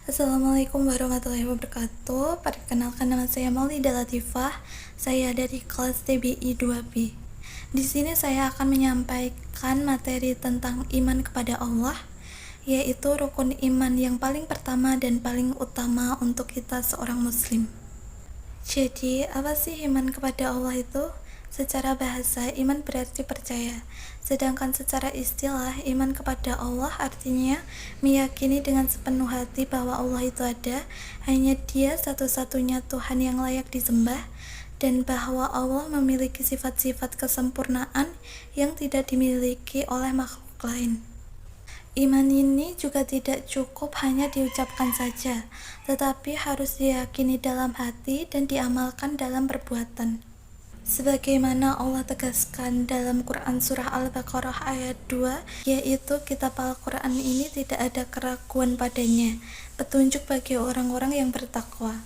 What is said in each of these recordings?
Assalamualaikum warahmatullahi wabarakatuh. Perkenalkan, nama saya Maulida Latifah. Saya dari kelas TBI 2B. Di sini saya akan menyampaikan materi tentang iman kepada Allah, yaitu rukun iman yang paling pertama dan paling utama untuk kita seorang muslim. Jadi, apa sih iman kepada Allah itu? Secara bahasa, iman berarti percaya. Sedangkan secara istilah, iman kepada Allah artinya meyakini dengan sepenuh hati bahwa Allah itu ada, hanya Dia satu-satunya Tuhan yang layak disembah, dan bahwa Allah memiliki sifat-sifat kesempurnaan yang tidak dimiliki oleh makhluk lain. Iman ini juga tidak cukup hanya diucapkan saja, tetapi harus diyakini dalam hati dan diamalkan dalam perbuatan. Sebagaimana Allah tegaskan dalam Quran Surah Al-Baqarah ayat 2, yaitu kitab Al-Quran ini tidak ada keraguan padanya, petunjuk bagi orang-orang yang bertakwa.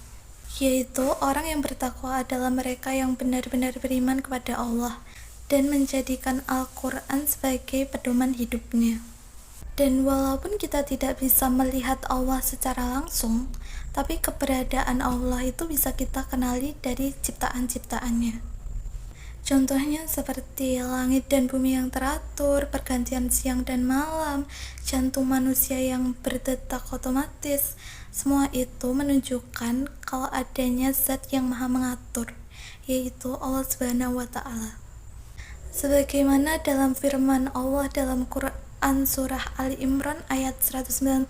Yaitu orang yang bertakwa adalah mereka yang benar-benar beriman kepada Allah dan menjadikan Al-Quran sebagai pedoman hidupnya. Dan walaupun kita tidak bisa melihat Allah secara langsung, tapi keberadaan Allah itu bisa kita kenali dari ciptaan-ciptaannya. Contohnya seperti langit dan bumi yang teratur, pergantian siang dan malam, jantung manusia yang berdetak otomatis. Semua itu menunjukkan kalau adanya zat yang maha mengatur, yaitu Allah Subhanahu wa Ta'ala. Sebagaimana dalam firman Allah dalam Quran Surah Ali Imran ayat 190,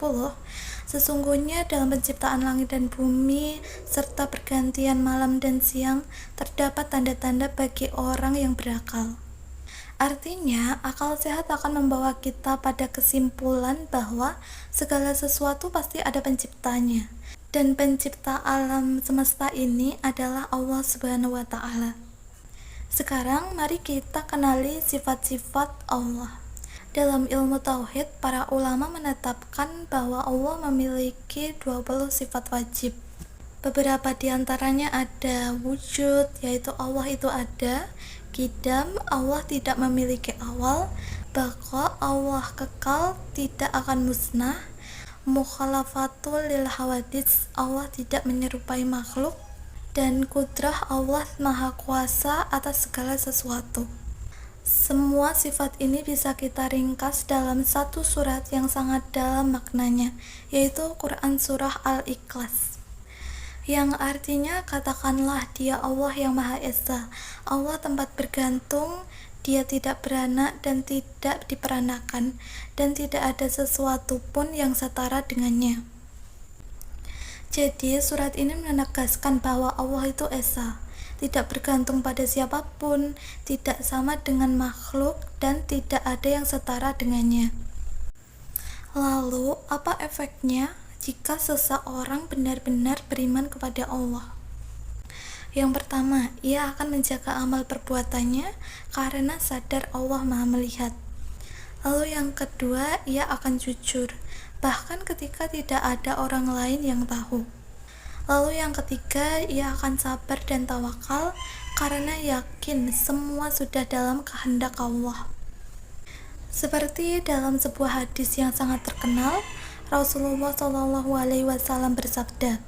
sesungguhnya dalam penciptaan langit dan bumi serta pergantian malam dan siang terdapat tanda-tanda bagi orang yang berakal. Artinya, akal sehat akan membawa kita pada kesimpulan bahwa segala sesuatu pasti ada penciptanya, dan pencipta alam semesta ini adalah Allah Subhanahu wa Ta'ala. Sekarang mari kita kenali sifat-sifat Allah. Dalam ilmu tauhid, para ulama menetapkan bahwa Allah memiliki 20 sifat wajib. Beberapa di antaranya ada wujud, yaitu Allah itu ada, qidam, Allah tidak memiliki awal, baqa, Allah kekal, tidak akan musnah, mukhalafatul lil hawadits, Allah tidak menyerupai makhluk, dan kudrah, Allah maha kuasa atas segala sesuatu. Semua sifat ini bisa kita ringkas dalam satu surat yang sangat dalam maknanya, yaitu Quran Surah Al-Ikhlas, yang artinya katakanlah Dia Allah yang Maha Esa, Allah tempat bergantung, Dia tidak beranak dan tidak diperanakan, dan tidak ada sesuatu pun yang setara dengannya. Jadi surat ini menegaskan bahwa Allah itu Esa, tidak bergantung pada siapapun, tidak sama dengan makhluk, dan tidak ada yang setara dengannya. Lalu, apa efeknya jika seseorang benar-benar beriman kepada Allah? Yang pertama, ia akan menjaga amal perbuatannya karena sadar Allah Maha Melihat. Lalu yang kedua, ia akan jujur, bahkan ketika tidak ada orang lain yang tahu. Lalu yang ketiga, ia akan sabar dan tawakal karena yakin semua sudah dalam kehendak Allah. Seperti dalam sebuah hadis yang sangat terkenal, Rasulullah SAW bersabda,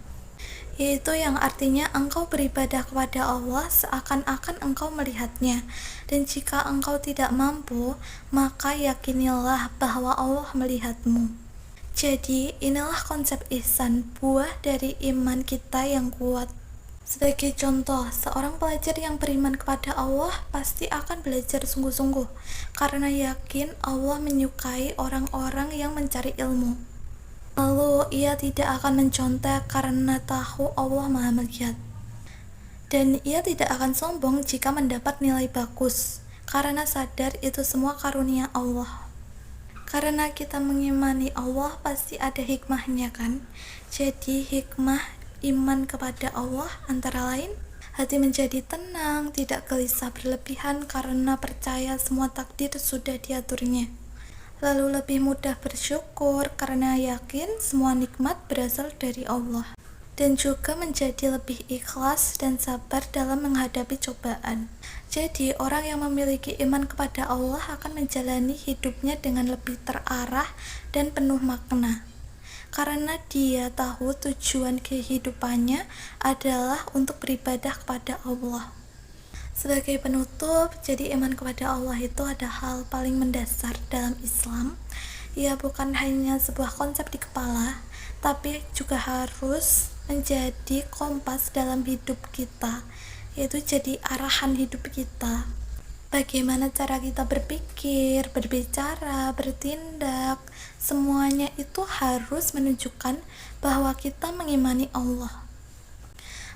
yaitu yang artinya engkau beribadah kepada Allah seakan-akan engkau melihatnya, dan jika engkau tidak mampu, maka yakinilah bahwa Allah melihatmu. Jadi, inilah konsep ihsan, buah dari iman kita yang kuat. Sebagai contoh, seorang pelajar yang beriman kepada Allah pasti akan belajar sungguh-sungguh, karena yakin Allah menyukai orang-orang yang mencari ilmu. Lalu, ia tidak akan mencontek karena tahu Allah Maha Melihat. Dan ia tidak akan sombong jika mendapat nilai bagus, karena sadar itu semua karunia Allah. Karena kita mengimani Allah pasti ada hikmahnya kan? Jadi hikmah iman kepada Allah antara lain, hati menjadi tenang, tidak gelisah berlebihan karena percaya semua takdir sudah diaturnya. Lalu lebih mudah bersyukur karena yakin semua nikmat berasal dari Allah. Dan juga menjadi lebih ikhlas dan sabar dalam menghadapi cobaan. Jadi, orang yang memiliki iman kepada Allah akan menjalani hidupnya dengan lebih terarah dan penuh makna. karena dia tahu tujuan kehidupannya adalah untuk beribadah kepada Allah. Sebagai penutup, jadi iman kepada Allah itu ada hal paling mendasar dalam Islam. Ia bukan hanya sebuah konsep di kepala, tapi juga harus menjadi kompas dalam hidup kita, yaitu jadi arahan hidup kita. Bagaimana cara kita berpikir, berbicara, bertindak, semuanya itu harus menunjukkan bahwa kita mengimani Allah.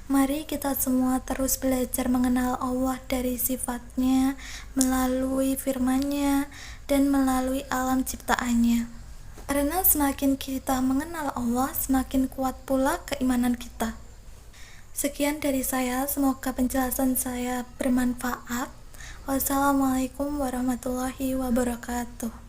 Mari kita semua terus belajar mengenal Allah dari sifatnya, melalui firman-Nya, dan melalui alam ciptaannya. Karena semakin kita mengenal Allah, semakin kuat pula keimanan kita. Sekian dari saya, semoga penjelasan saya bermanfaat. Wassalamualaikum warahmatullahi wabarakatuh.